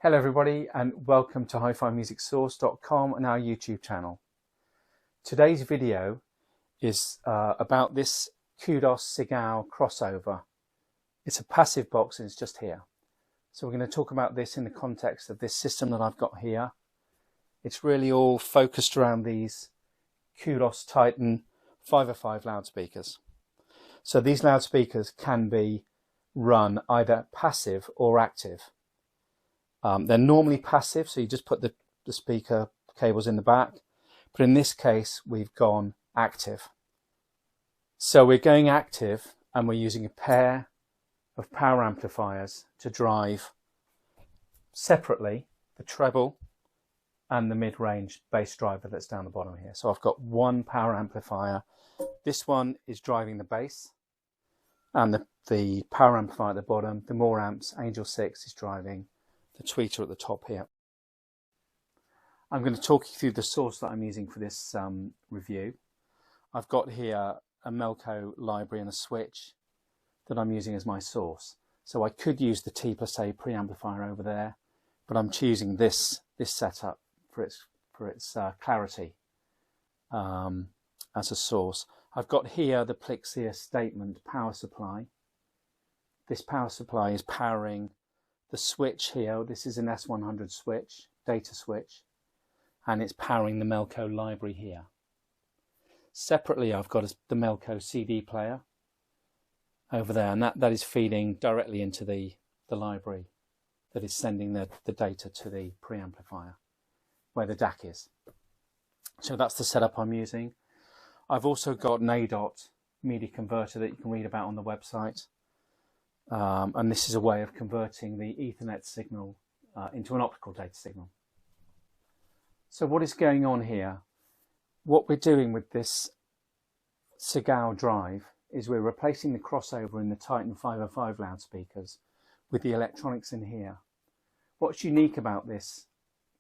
Hello everybody and welcome to HiFiMusicSource.com and our YouTube channel. Today's video is about this KUDOS Sigao crossover. It's a passive box and it's just here. So we're going to talk about this in the context of this system that I've got here. It's really all focused around these KUDOS Titan 505 loudspeakers. So these loudspeakers can be run either passive or active. They're normally passive, so you just put the speaker cables in the back, but in this case we've gone active. So we're going active and we're using a pair of power amplifiers to drive separately the treble and the mid-range bass driver that's down the bottom here. So I've got one power amplifier. This one is driving the bass, and the power amplifier at the bottom, the Moor amps Angel 6, is driving the tweeter at the top here. I'm going to talk you through the source that I'm using for this review. I've got here a Melco library and a switch that I'm using as my source. So I could use the T+A preamplifier over there, but I'm choosing this setup for its clarity as a source. I've got here the Plixia statement power supply. This power supply is powering the switch here. This is an S100 switch, data switch, and it's powering the Melco library here. Separately, I've got the Melco CD player over there, and that is feeding directly into the library that is sending the data to the preamplifier where the DAC is. So that's the setup I'm using. I've also got an ADOT media converter that you can read about on the website. And this is a way of converting the Ethernet signal into an optical data signal. So what is going on here? What we're doing with this Sigao drive is we're replacing the crossover in the Titan 505 loudspeakers with the electronics in here. What's unique about this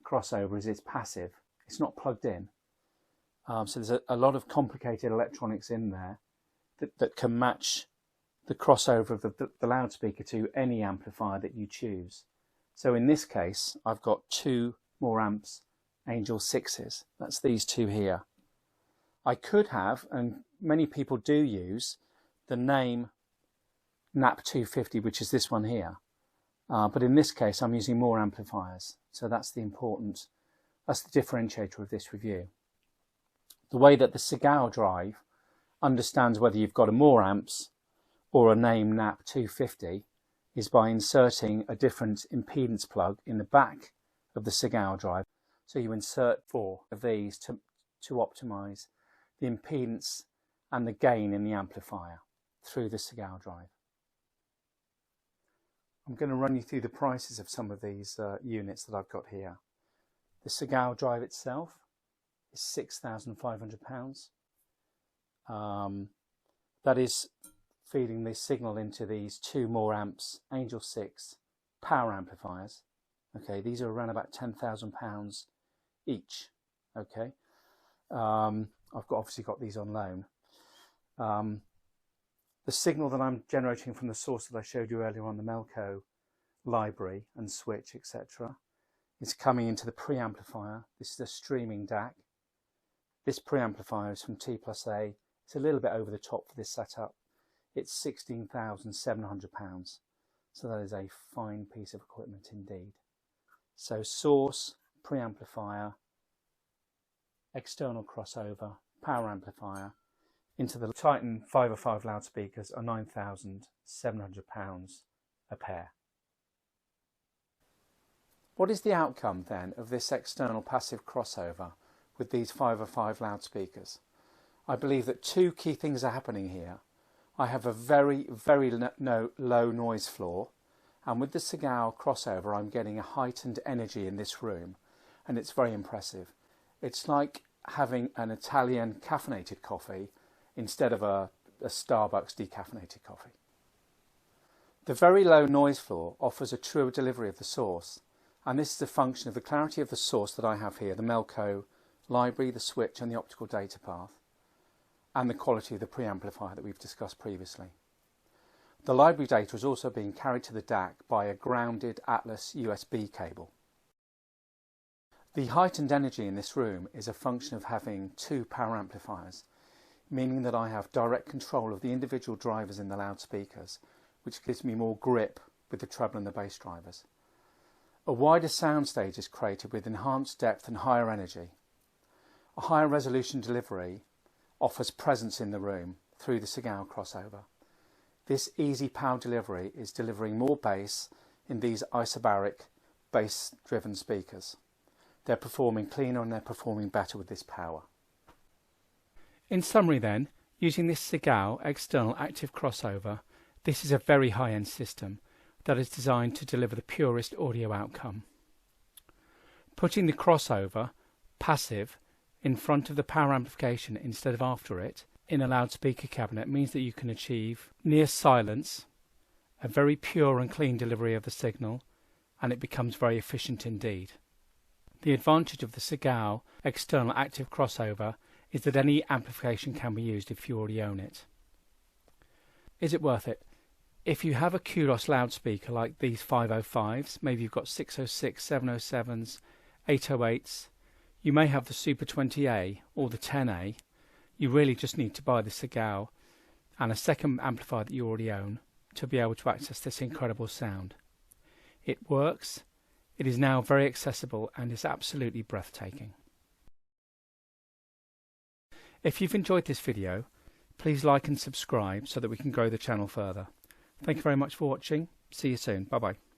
crossover is it's passive. It's not plugged in. So there's a lot of complicated electronics in there that can match the crossover of the loudspeaker to any amplifier that you choose. So in this case, I've got two Moor amps Angel 6s. That's these two here. I could have, and many people do use, the name NAP 250, which is this one here. But in this case, I'm using Moor amplifiers. So that's the differentiator of this review. The way that the Sigao drive understands whether you've got a Moor amps or a name NAP 250 is by inserting a different impedance plug in the back of the Sigao drive. So you insert 4 of these to optimize the impedance and the gain in the amplifier through the Sigao drive. I'm going to run you through the prices of some of these units that I've got here. The Sigao drive itself is £6,500. That is feeding the signal into these two Moor amps Angel 6 power amplifiers. Okay, these are around about £10,000 each. Okay, I've obviously got these on loan. The signal that I'm generating from the source that I showed you earlier on the Melco library and switch, etc., is coming into the preamplifier. This is a streaming DAC. This preamplifier is from T+A. It's a little bit over the top for this setup. It's £16,700. So that is a fine piece of equipment indeed. So source, preamplifier, external crossover, power amplifier into the Titan 505 loudspeakers are £9,700 a pair. What is the outcome then of this external passive crossover with these 505 loudspeakers? I believe that two key things are happening here. I have a very, very low noise floor, and with the Sigao crossover I'm getting a heightened energy in this room, and it's very impressive. It's like having an Italian caffeinated coffee instead of a Starbucks decaffeinated coffee. The very low noise floor offers a truer delivery of the source, and this is a function of the clarity of the source that I have here, the Melco library, the switch and the optical data path, and the quality of the preamplifier that we've discussed previously. The library data is also being carried to the DAC by a grounded Atlas USB cable. The heightened energy in this room is a function of having two power amplifiers, meaning that I have direct control of the individual drivers in the loudspeakers, which gives me more grip with the treble and the bass drivers. A wider soundstage is created with enhanced depth and higher energy. A higher resolution delivery offers presence in the room through the Sigao Crossover. This easy power delivery is delivering more bass in these isobaric bass-driven speakers. They're performing cleaner and they're performing better with this power. In summary then, using this Sigao external active crossover, this is a very high-end system that is designed to deliver the purest audio outcome. Putting the crossover, passive, in front of the power amplification instead of after it, in a loudspeaker cabinet means that you can achieve near silence, a very pure and clean delivery of the signal, and it becomes very efficient indeed. The advantage of the Sigao external active crossover is that any amplification can be used if you already own it. Is it worth it? If you have a KUDOS loudspeaker like these 505s, maybe you've got 606, 707s, 808s, you may have the Super 20A or the 10A, you really just need to buy the Sigao and a second amplifier that you already own to be able to access this incredible sound. It works, it is now very accessible and is absolutely breathtaking. If you've enjoyed this video, please like and subscribe so that we can grow the channel further. Thank you very much for watching. See you soon. Bye bye.